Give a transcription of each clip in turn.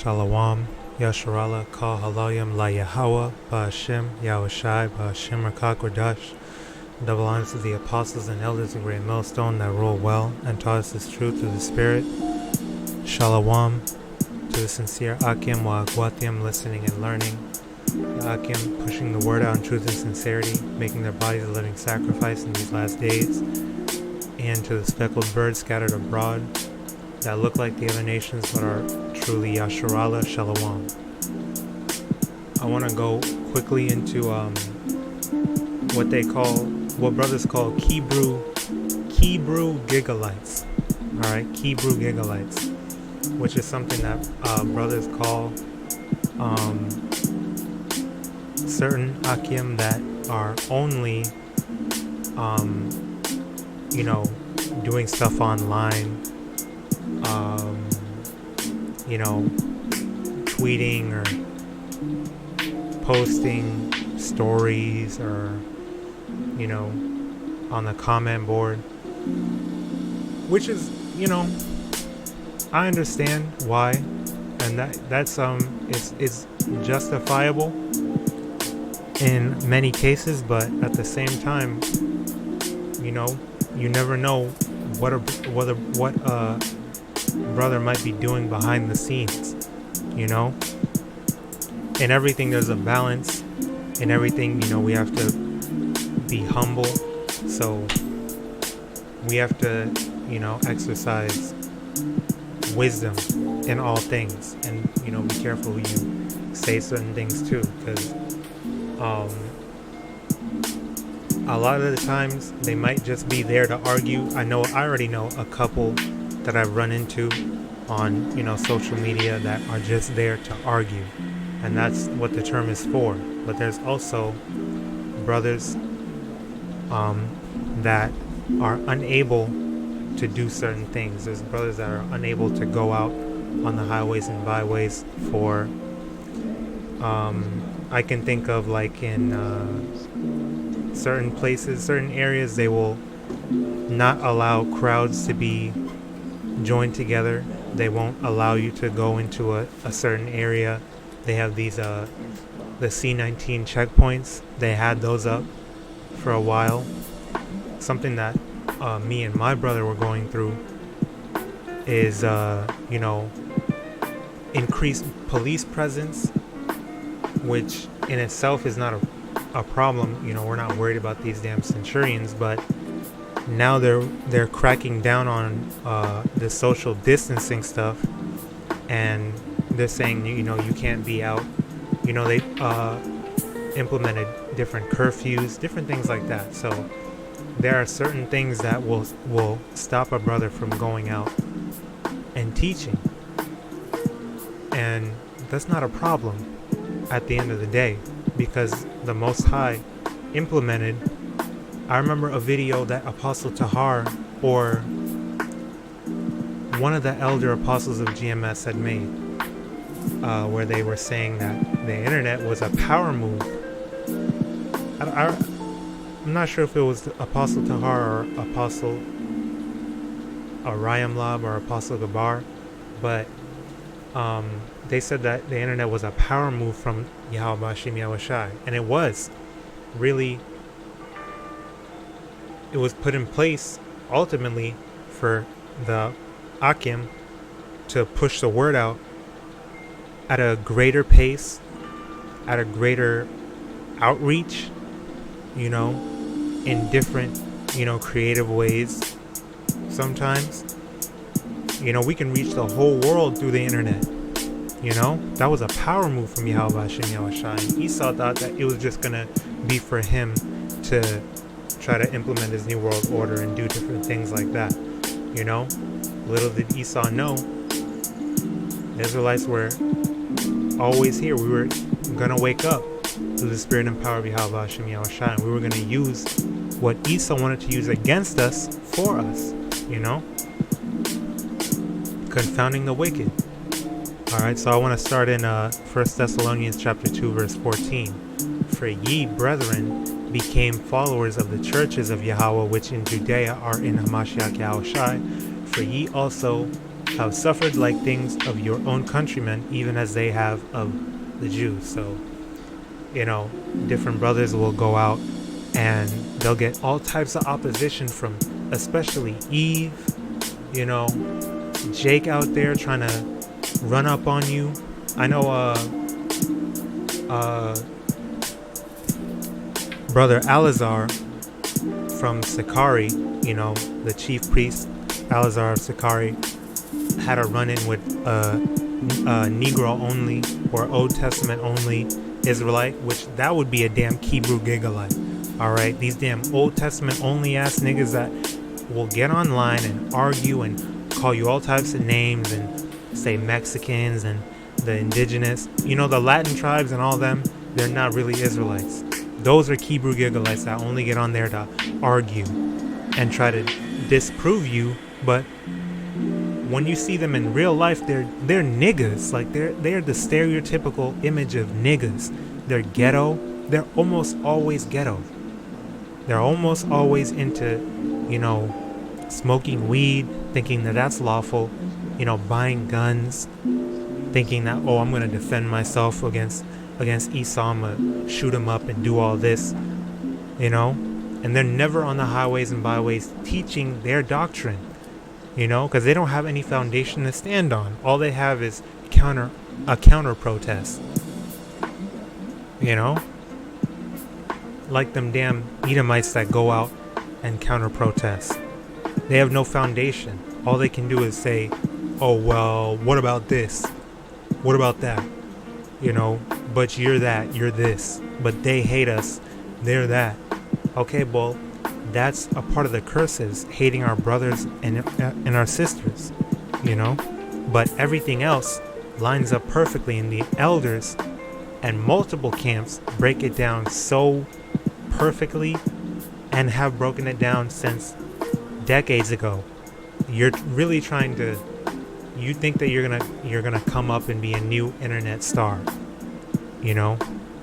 Shalom, Yasharallah, Kal HALALYAM, YAHAWAH, BAHASHAM, YAHWASHI, BAHASHAM, QADASH. Double honors to the apostles and elders of Great Millstone that rule well and taught us this truth through the Spirit. Shalom to the sincere Akim Wa'akwathiam listening and learning. The Akim pushing the word out in truth and sincerity, making their bodies a living sacrifice in these last days. And to the speckled birds scattered abroad that look like the other nations but are truly Yasharallah, Shalom. I want to go quickly into what brothers call Keybrew Gigalites. Alright, Keybrew Gigalites, which is something that brothers call certain Akim that are only doing stuff online, tweeting or posting stories or on the comment board, which is I understand why, and that's it's justifiable in many cases, but at the same time, you never know what a brother might be doing behind the scenes. In everything there's a balance. In everything, we have to be humble. So we have to, exercise wisdom in all things, and be careful who you say certain things to, because a lot of the times they might just be there to argue. I already know a couple that I've run into on social media that are just there to argue, and that's what the term is for. But there's also brothers that are unable to do certain things. There's brothers that are unable to go out on the highways and byways for I can think of, like, in certain places, certain areas, they will not allow crowds to be joined together. They won't allow you to go into a certain area. They have these the C-19 checkpoints. They had those up for a while. Something that me and my brother were going through is increased police presence, which in itself is not a problem. We're not worried about these damn centurions, but now they're cracking down on the social distancing stuff, and they're saying you can't be out. They implemented different curfews, different things like that. So there are certain things that will stop a brother from going out and teaching, and that's not a problem at the end of the day, because the Most High implemented. I remember a video that Apostle Tahar, or one of the elder apostles of GMS, had made, where they were saying that the internet was a power move. I'm not sure if it was Apostle Tahar or Apostle Arayamlab or Apostle Gabar, but they said that the internet was a power move from YAHAWASHI, and it was really. It was put in place ultimately for the Akim to push the word out at a greater pace, at a greater outreach, in different, creative ways. Sometimes, we can reach the whole world through the internet. That was a power move from YAHAWASHI and and Esau thought that it was just going to be for him to try to implement his new world order and do different things like that. Little did Esau know, the Israelites were always here. We were going to wake up through the spirit and power of YAHAWASHI and we were going to use what Esau wanted to use against us for us, confounding the wicked. Alright, so I want to start in 1 Thessalonians chapter 2 verse 14. For ye, brethren, became followers of the churches of Yahweh which in Judea are in MASHAYACH Yahawashi, for ye also have suffered like things of your own countrymen, even as they have of the Jews. So, different brothers will go out and they'll get all types of opposition from especially Eve, Jake out there trying to run up on you. I know Brother Alazar from Sakari, the chief priest Alazar of Sakari, had a run-in with a Negro only or Old Testament only Israelite, which that would be a damn Keybrew Gigalite. Alright, these damn Old Testament only ass niggas that will get online and argue and call you all types of names and say Mexicans and the indigenous, the Latin tribes and all them, they're not really Israelites. Those are Keybrew Gigalites that only get on there to argue and try to disprove you, but when you see them in real life, they're niggas. Like they're the stereotypical image of niggas. They're ghetto. They're almost always ghetto. They're almost always into, smoking weed, thinking that that's lawful, buying guns, thinking that, I'm going to defend myself against Esau, I'm going to shoot him up and do all this, and they're never on the highways and byways teaching their doctrine, because they don't have any foundation to stand on. All they have is a counter protest, like them damn Edomites that go out and counter protest. They have no foundation. All they can do is say, oh, well, what about this? What about that? But you're that, you're this. But they hate us, they're that. Okay, well, that's a part of the curses, hating our brothers and our sisters, But everything else lines up perfectly, and the elders and multiple camps break it down so perfectly and have broken it down since decades ago. You're really trying to, you think that you're gonna come up and be a new internet star,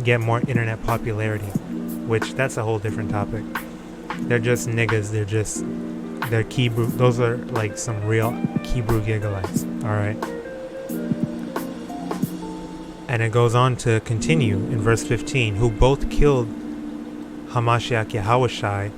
get more internet popularity, which that's a whole different topic. They're just niggas. They're Keybrew. Those are like some real Keybrew Gigalites. All right. And it goes on to continue in verse 15, who both killed HaMashiach YAHAWASHI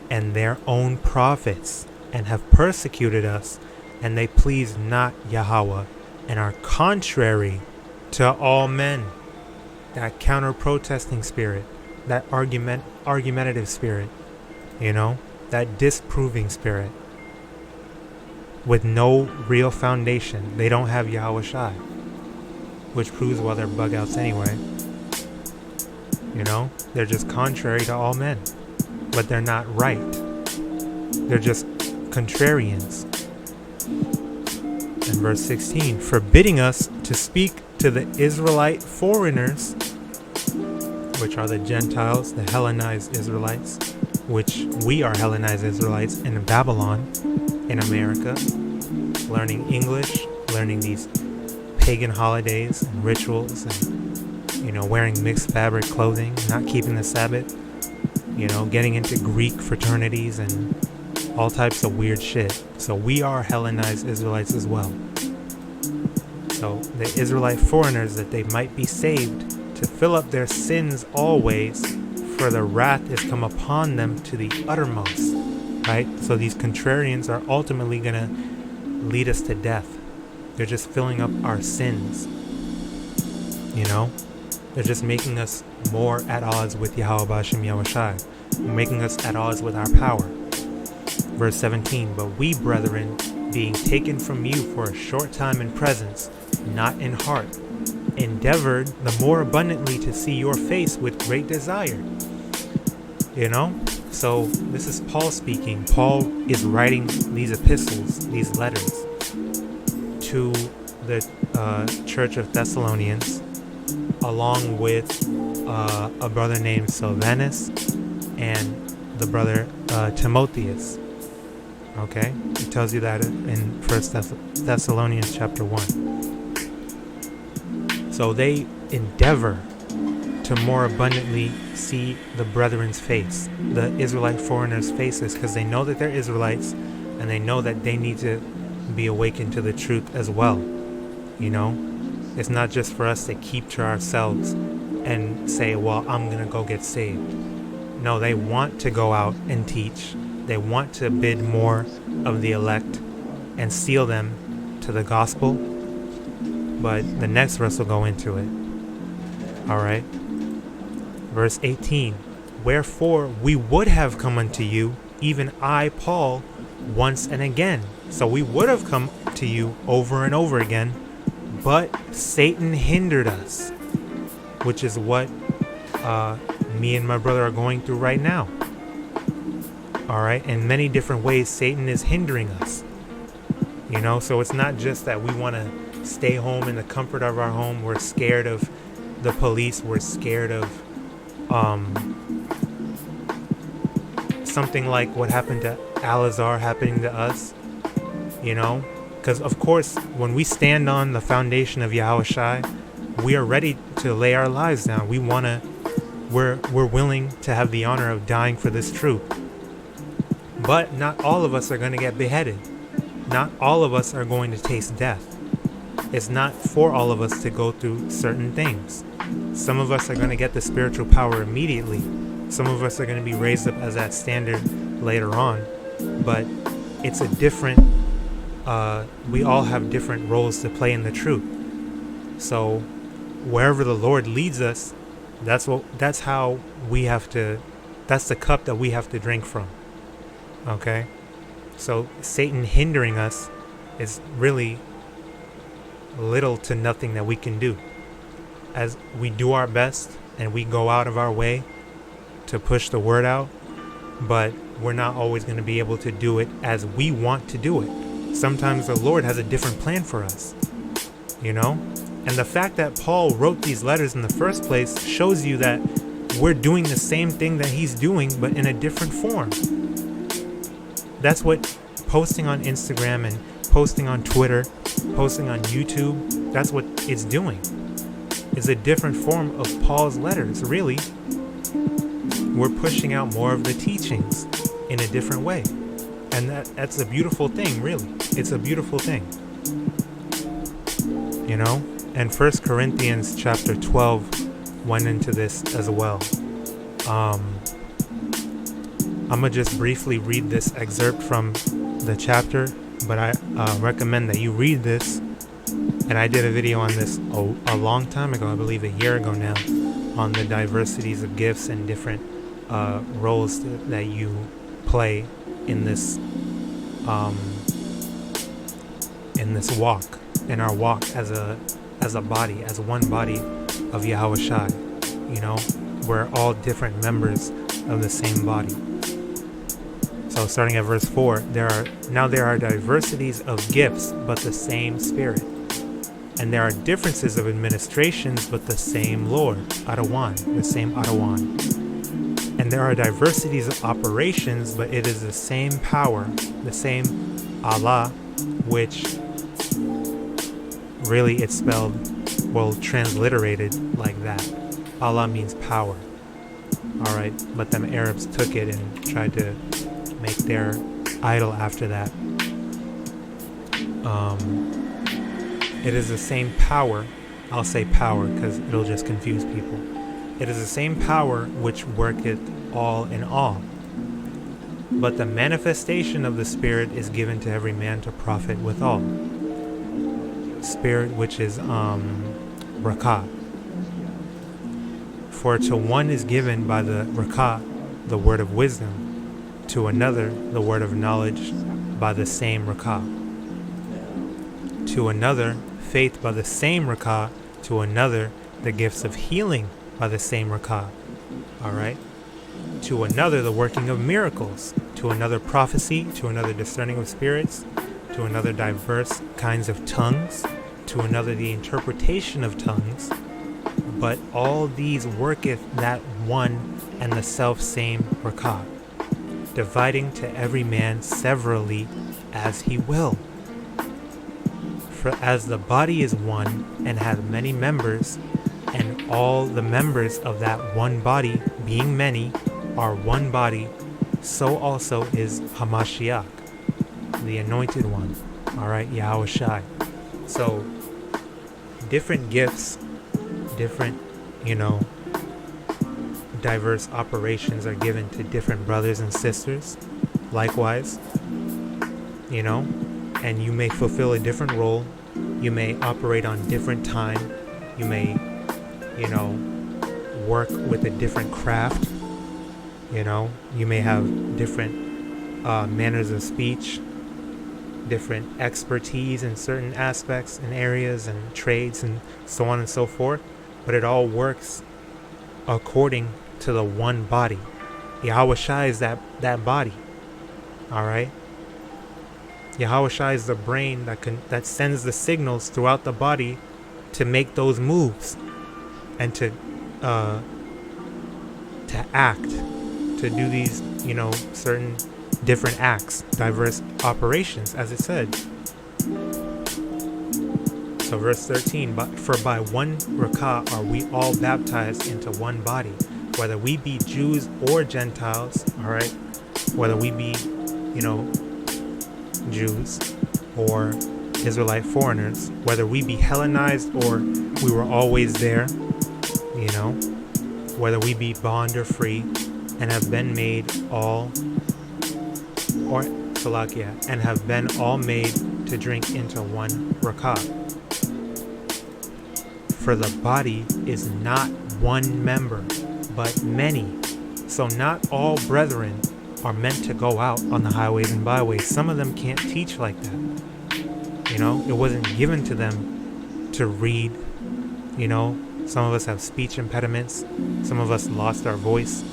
and their own prophets, and have persecuted us, and they please not Yahweh, and are contrary to all men. That counter-protesting spirit, that argumentative spirit, that disproving spirit, with no real foundation. They don't have YAHAWASHI, which proves why they're bug outs anyway. They're just contrary to all men, but they're not right. They're just contrarians. And verse 16, forbidding us to speak to the Israelite foreigners, which are the Gentiles, the Hellenized Israelites, which we are Hellenized Israelites in Babylon, in America, learning English, learning these pagan holidays and rituals, and wearing mixed fabric clothing, not keeping the Sabbath, getting into Greek fraternities and all types of weird shit. So we are Hellenized Israelites as well. So the Israelite foreigners, that they might be saved, to fill up their sins always, for the wrath is come upon them to the uttermost. Right? So these contrarians are ultimately going to lead us to death. They're just filling up our sins. They're just making us more at odds with Yahweh BAHASHAM Yahawashi, making us at odds with our power. Verse 17, but we, brethren, being taken from you for a short time in presence, not in heart, endeavored the more abundantly to see your face with great desire. So this is Paul speaking. Paul is writing these epistles, these letters, to the church of Thessalonians, along with a brother named Silvanus and the brother Timotheus. Okay, it tells you that in 1 Thessalonians chapter 1. So they endeavor to more abundantly see the brethren's face, the Israelite foreigners' faces, because they know that they're Israelites, and they know that they need to be awakened to the truth as well. You know, it's not just for us to keep to ourselves and say, well, I'm going to go get saved. No, they want to go out and teach. They want to bid more of the elect and seal them to the gospel. But the next verse will go into it. All right. Verse 18. Wherefore we would have come unto you, even I, Paul, once and again. So we would have come to you over and over again, but Satan hindered us, which is what me and my brother are going through right now. All right. In many different ways, Satan is hindering us. You know, so it's not just that we want to stay home in the comfort of our home. We're scared of the police. We're scared of something like what happened to Al-Azhar happening to us. You know, because of course, when we stand on the foundation of YAHAWASHI, we are ready to lay our lives down. We're willing to have the honor of dying for this truth. But not all of us are going to get beheaded. Not all of us are going to taste death. It's not for all of us to go through certain things. Some of us are going to get the spiritual power immediately. Some of us are going to be raised up as that standard later on. But it's a different, we all have different roles to play in the truth. So wherever the Lord leads us, that's how we have to, that's the cup that we have to drink from. Okay? So Satan hindering us is really little to nothing that we can do. As we do our best and we go out of our way to push the word out, but we're not always going to be able to do it as we want to do it. Sometimes the Lord has a different plan for us, you know? And the fact that Paul wrote these letters in the first place shows you that we're doing the same thing that he's doing, but in a different form. That's what posting on Instagram and posting on Twitter, posting on YouTube, that's what it's doing. It's a different form of Paul's letters, really. We're pushing out more of the teachings in a different way. And that's a beautiful thing, really. It's a beautiful thing. You know? And 1 Corinthians chapter 12 went into this as well. I'm going to just briefly read this excerpt from the chapter, but I recommend that you read this. And I did a video on this a long time ago, I believe a year ago now, on the diversities of gifts and different roles that you play in this walk, in our walk as a body, as one body of YAHAWASHI. You know, we're all different members of the same body. So starting at verse 4, there are diversities of gifts, but the same Spirit. And there are differences of administrations, but the same Lord, Adawan, the same Adawan. And there are diversities of operations, but it is the same power, the same Allah, which really it's spelled, well, transliterated like that. Allah means power. Alright, but them Arabs took it and tried to make their idol after that. It is the same power. I'll say power because it'll just confuse people. It is the same power which worketh all in all. But the manifestation of the Spirit is given to every man to profit withal. Spirit, which is RAWCHAA. For to one is given by the RAWCHAA the word of wisdom, to another the word of knowledge by the same RAWCHAA. To another faith by the same RAWCHAA, to another the gifts of healing by the same RAWCHAA. Alright? To another the working of miracles, to another prophecy, to another discerning of spirits, to another diverse kinds of tongues, to another the interpretation of tongues. But all these worketh that one and the self same RAWCHAA, dividing to every man severally as he will. For as the body is one and hath many members, and all the members of that one body, being many, are one body, so also is HaMashiach, the Anointed One, All right, YAHAWASHI. So different gifts, different, diverse operations are given to different brothers and sisters. Likewise, and you may fulfill a different role. You may operate on different time. You may, work with a different craft. You may have different manners of speech, different expertise in certain aspects and areas and trades and so on and so forth. But it all works according to the one body. YAHAWASHI is that body. All right. YAHAWASHI is the brain that sends the signals throughout the body to make those moves and to act, to do these, certain different acts, diverse operations, as it said. So verse 13, for by one RAWCHAA are we all baptized into one body, whether we be Jews or Gentiles, all right, whether we be, Jews or Israelite foreigners, whether we be Hellenized or we were always there, whether we be bond or free, and have been made all, or Salakia, and have been all made to drink into one RAWCHAA. For the body is not one member, but many. So not all brethren are meant to go out on the highways and byways. Some of them can't teach like that. It wasn't given to them to read. Some of us have speech impediments. Some of us lost our voice.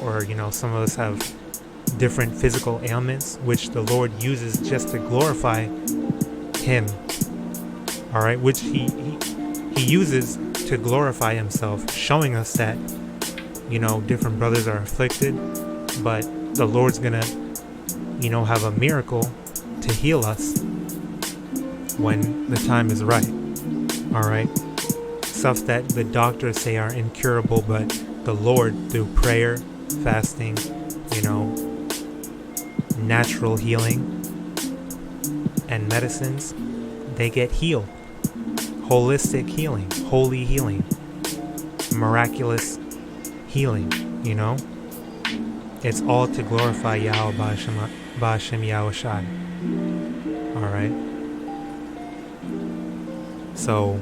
Or, some of us have different physical ailments, which the Lord uses just to glorify Him. All right, which He uses to glorify Himself, showing us that, different brothers are afflicted, but the Lord's gonna, have a miracle to heal us when the time is right. All right, stuff that the doctors say are incurable, but the Lord, through prayer, fasting, natural healing and medicines, they get healed. Holistic healing, holy healing, miraculous healing, It's all to glorify Yahweh BAHASHAM YAHAWASHI. Alright. So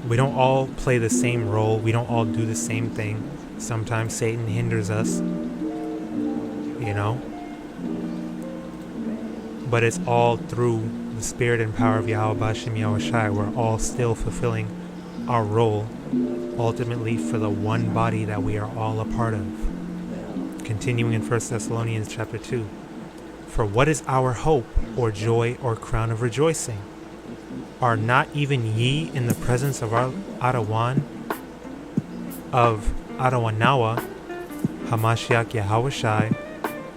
we don't all play the same role. We don't all do the same thing. Sometimes Satan hinders us, but it's all through the spirit and power of Yahweh BAHASHAM YAHAWASHI. We're all still fulfilling our role, ultimately for the one body that we are all a part of. Continuing in 1 Thessalonians chapter 2. For what is our hope, or joy, or crown of rejoicing? Are not even ye in the presence of our Adawan, of Adawanawa, HaMashiach YAHAWASHI,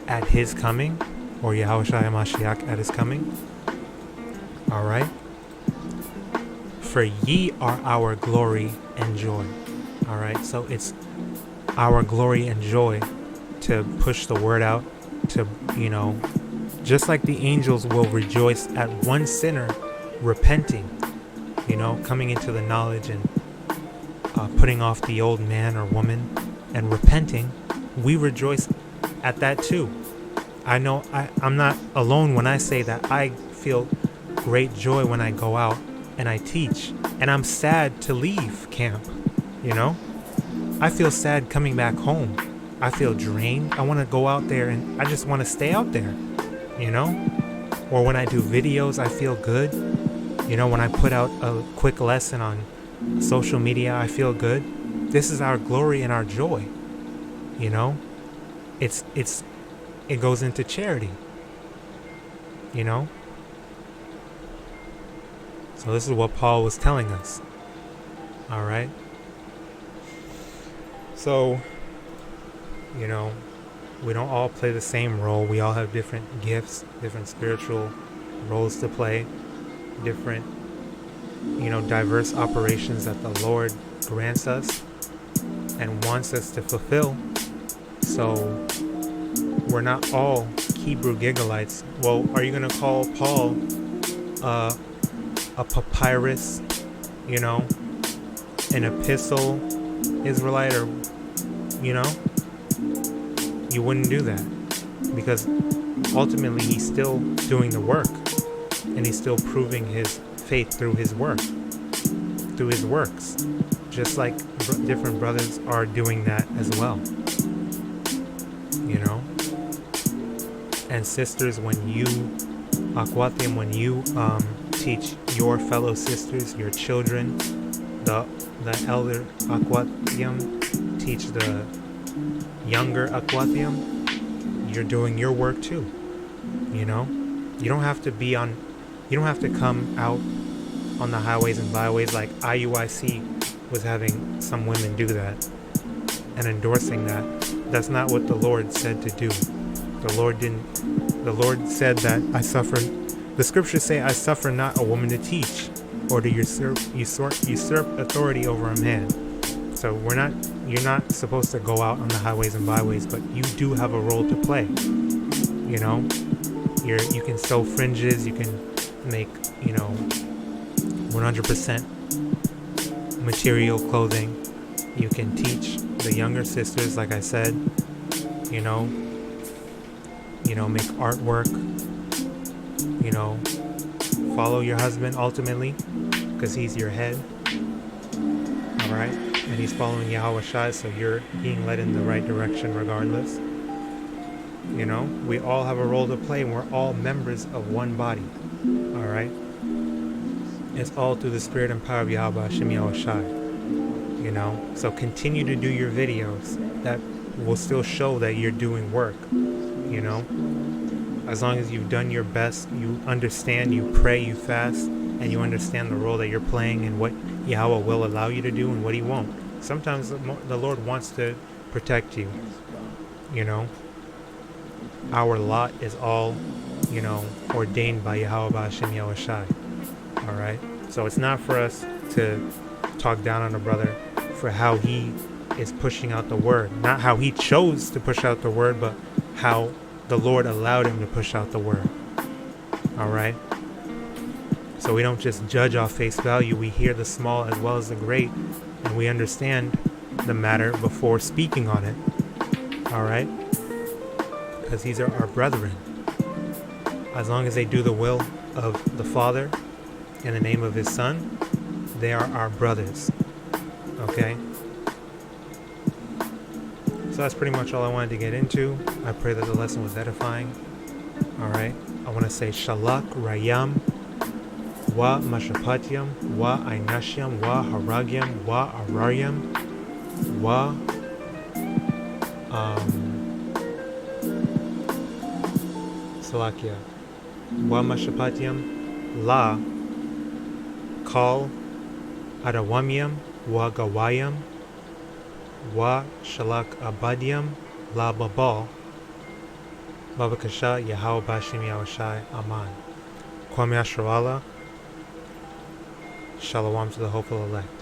at His coming, or YAHAWASHI HaMashiach at His coming? Alright? For ye are our glory and joy. Alright, so it's our glory and joy to push the word out, to, just like the angels will rejoice at one sinner repenting, coming into the knowledge and putting off the old man or woman and repenting, we rejoice at that too. I know I'm not alone when I say that I feel great joy when I go out and I teach, and I'm sad to leave camp, I feel sad coming back home. I feel drained. I want to go out there and I just want to stay out there, or when I do videos, I feel good. When I put out a quick lesson on social media, I feel good. This is our glory and our joy. It goes into charity. So this is what Paul was telling us. All right. So, we don't all play the same role. We all have different gifts, different spiritual roles to play, different, diverse operations that the Lord grants us and wants us to fulfill. So we're not all Keybrew Gigalites. Well, are you going to call Paul a papyrus, you know, an epistle Israelite, or, you know? You wouldn't do that, because ultimately he's still doing the work, and he's still proving his faith through his work, through his works, just like different brothers are doing that as well, you know. And sisters, when you akwatium, when you teach your fellow sisters, your children, the elder akwatium teach the younger akwatium, you're doing your work too, you know. You don't have to come out on the highways and byways like IUIC was having some women do that and endorsing that. That's not what the Lord said to do. The Lord said that the scriptures say, I suffer not a woman to teach or to usurp authority over a man. So you're not supposed to go out on the highways and byways, but you do have a role to play. You know, you can sew fringes, you can make, 100% material clothing. You can teach the younger sisters, like I said, make artwork, follow your husband ultimately, because he's your head. All right. And he's following YAHAWASHI, so you're being led in the right direction regardless. We all have a role to play, and we're all members of one body. All right? It's all through the spirit and power of BAHASHAM YAHAWASHI. So continue to do your videos. That will still show that you're doing work. As long as you've done your best, you understand, you pray, you fast, and you understand the role that you're playing and what Yahweh will allow you to do and what he won't. Sometimes the Lord wants to protect you. Our lot is all, ordained by YAHAWASHI YAHAWASHI. All right? So it's not for us to talk down on a brother for how he is pushing out the word. Not how he chose to push out the word, but how the Lord allowed him to push out the word. All right? So we don't just judge off face value. We hear the small as well as the great, and we understand the matter before speaking on it. All right? Because these are our brethren. As long as they do the will of the Father in the name of his Son, they are our brothers. Okay? So that's pretty much all I wanted to get into. I pray that the lesson was edifying. All right? I want to say Shalak Rayam Wa Mashapatiam Wa Ainashiam Wa Haragyam Wa Araryam Wa Salakia Wa Mashapatiam La Kal Adawamiam Wa Gawayam Wa Shalak Abadiam La Babal Babakasha YAHAWASHI YAHAWASHI Aman. Kwame Asherallah. Shalom to the hopeful elect.